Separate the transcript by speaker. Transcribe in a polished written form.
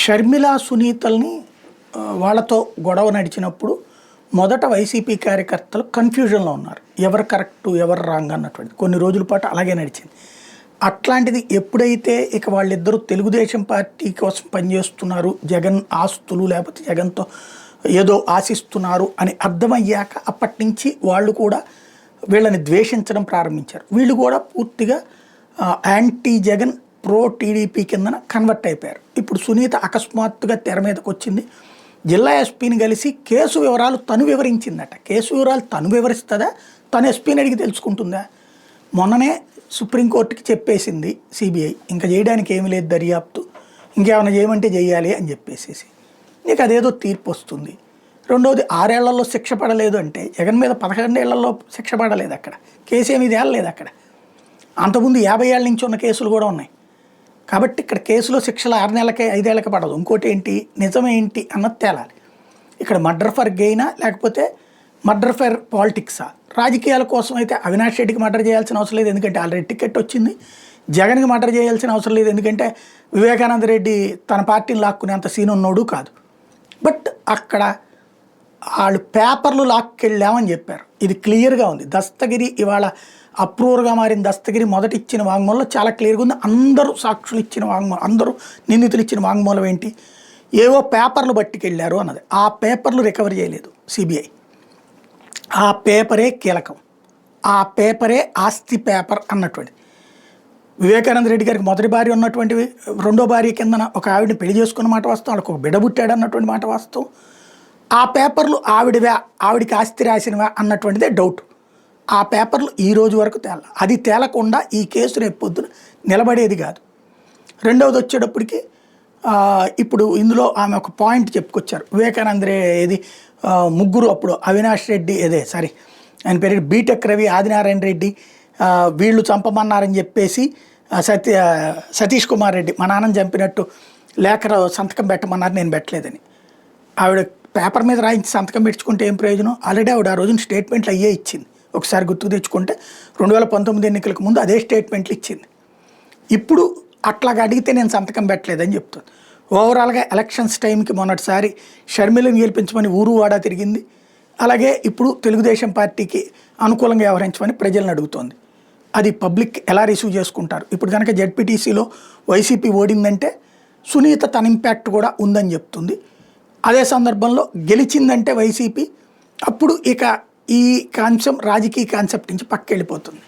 Speaker 1: షర్మిల సునీతల్ని వాళ్ళతో గొడవ నడిచినప్పుడు మొదట వైసీపీ కార్యకర్తలు కన్ఫ్యూజన్లో ఉన్నారు. ఎవరు కరెక్టు ఎవరు రాంగ్ అన్నటువంటిది కొన్ని రోజుల పాటు అలాగే నడిచింది. అట్లాంటిది ఎప్పుడైతే ఇక వాళ్ళిద్దరూ తెలుగుదేశం పార్టీ కోసం పనిచేస్తున్నారు, జగన్ ఆస్తులు లేకపోతే జగన్తో ఏదో ఆశిస్తున్నారు అని అర్థమయ్యాక అప్పటి నుంచి వాళ్ళు కూడా వీళ్ళని ద్వేషించడం ప్రారంభించారు. వీళ్ళు కూడా పూర్తిగా యాంటీ జగన్ ప్రో టీడీపీ కిందన కన్వర్ట్ అయిపోయారు. ఇప్పుడు సునీత అకస్మాత్తుగా తెర మీదకి వచ్చింది. జిల్లా ఎస్పీని కలిసి కేసు వివరాలు తను వివరించిందట. కేసు వివరాలు తను వివరిస్తుందా, తను ఎస్పీని అడిగి తెలుసుకుంటుందా? మొన్ననే సుప్రీంకోర్టుకి చెప్పేసింది సిబిఐ, ఇంకా చేయడానికి ఏమి లేదు దర్యాప్తు, ఇంకేమైనా చేయమంటే చేయాలి అని చెప్పేసేసి. నీకు అదేదో తీర్పు వస్తుంది. రెండవది 6 ఏళ్లలో శిక్ష పడలేదు అంటే జగన్ మీద 11 ఏళ్లలో శిక్ష పడలేదు, అక్కడ కేసు ఏమీ తేలలేదు. అక్కడ అంతకుముందు 50 ఏళ్ళ నుంచి ఉన్న కేసులు కూడా ఉన్నాయి. కాబట్టి ఇక్కడ కేసులో శిక్షలు 6 నెలలకే 5 ఏళ్ళకే పడదు. ఇంకోటి ఏంటి నిజమేంటి అన్నది తేలాలి. ఇక్కడ మర్డర్ ఫర్ గెయినా లేకపోతే మర్డర్ ఫర్ పాలిటిక్సా? రాజకీయాల కోసం అయితే అవినాష్ రెడ్డికి మర్డర్ చేయాల్సిన అవసరం లేదు, ఎందుకంటే ఆల్రెడీ టికెట్ వచ్చింది. జగన్కి మర్డర్ చేయాల్సిన అవసరం లేదు, ఎందుకంటే వివేకానంద రెడ్డి తన పార్టీని లాక్కునేంత సీన్ ఉన్నోడు కాదు. బట్ అక్కడ వాళ్ళు పేపర్లు లాక్కెళ్ళామని చెప్పారు. ఇది క్లియర్గా ఉంది. దస్తగిరి ఇవాళ అప్రూవర్గా మారిన దస్తగిరి మొదటి ఇచ్చిన వాంగ్మూలంలో చాలా క్లియర్గా ఉంది. అందరూ సాక్షులు ఇచ్చిన వాంగ్మూలం, అందరూ నిందితులు ఇచ్చిన వాంగ్మూలం ఏంటి? ఏవో పేపర్లు పట్టుకెళ్ళారు అన్నది. ఆ పేపర్లు రికవర్ చేయలేదు సిబిఐ. ఆ పేపరే కీలకం, ఆ పేపరే ఆస్తి పేపర్ అన్నటువంటిది. వివేకానంద రెడ్డి గారికి మొదటి భార్య ఉన్నటువంటివి, రెండో భార్య కిందన ఒక ఆవిడని పెళ్లి చేసుకున్న మాట వాస్తవం, వాళ్ళకి ఒక బిడబుట్టాడు అన్నటువంటి మాట వాస్తవం. ఆ పేపర్లు ఆవిడవే, ఆవిడికి ఆస్తి రాసినవా అన్నటువంటిదే డౌట్. ఆ పేపర్లు ఈ రోజు వరకు అది తేలకుండా ఈ కేసు రేపు పొద్దున నిలబడేది కాదు. రెండవది వచ్చేటప్పటికి ఇప్పుడు ఇందులో ఆమె ఒక పాయింట్ చెప్పుకొచ్చారు. వివేకానంద ఏది ముగ్గురు అప్పుడు అవినాష్ రెడ్డి ఆయన పేరు బీటెక్ రవి, ఆదినారాయణ రెడ్డి వీళ్ళు చంపమన్నారని చెప్పేసి సతీష్ కుమార్ రెడ్డి మా నాన్నని చంపినట్టు లేఖ సంతకం పెట్టమన్నారు, నేను పెట్టలేదని. ఆవిడ పేపర్ మీద రాయించి సంతకం పెట్టుకుంటే ఏం ప్రయోజనం? ఆల్రెడీ ఆవిడ ఆ రోజున స్టేట్మెంట్లు అయ్యే ఇచ్చింది. ఒకసారి గుర్తుకు తెచ్చుకుంటే 2019 ఎన్నికలకు ముందు అదే స్టేట్మెంట్లు ఇచ్చింది. ఇప్పుడు అట్లాగా అడిగితే నేను సంతకం పెట్టలేదని చెప్తుంది. ఓవరాల్గా ఎలక్షన్స్ టైంకి మొన్నటిసారి షర్మిలను గెలిపించమని ఊరు వాడా తిరిగింది. అలాగే ఇప్పుడు తెలుగుదేశం పార్టీకి అనుకూలంగా వ్యవహరించమని ప్రజలను అడుగుతోంది. అది పబ్లిక్ ఎలా రిసీవ్ చేసుకుంటారు? ఇప్పుడు కనుక జెడ్పీటీసీలో వైసీపీ ఓడిందంటే సునీత తన ఇంపాక్ట్ కూడా ఉందని చెప్తుంది. అదే సందర్భంలో గెలిచిందంటే వైసీపీ, అప్పుడు ఇక ఈ కాన్సెప్ట్ రాజకీయ కాన్సెప్ట్ నుంచి పక్కకెళ్ళిపోతుంది.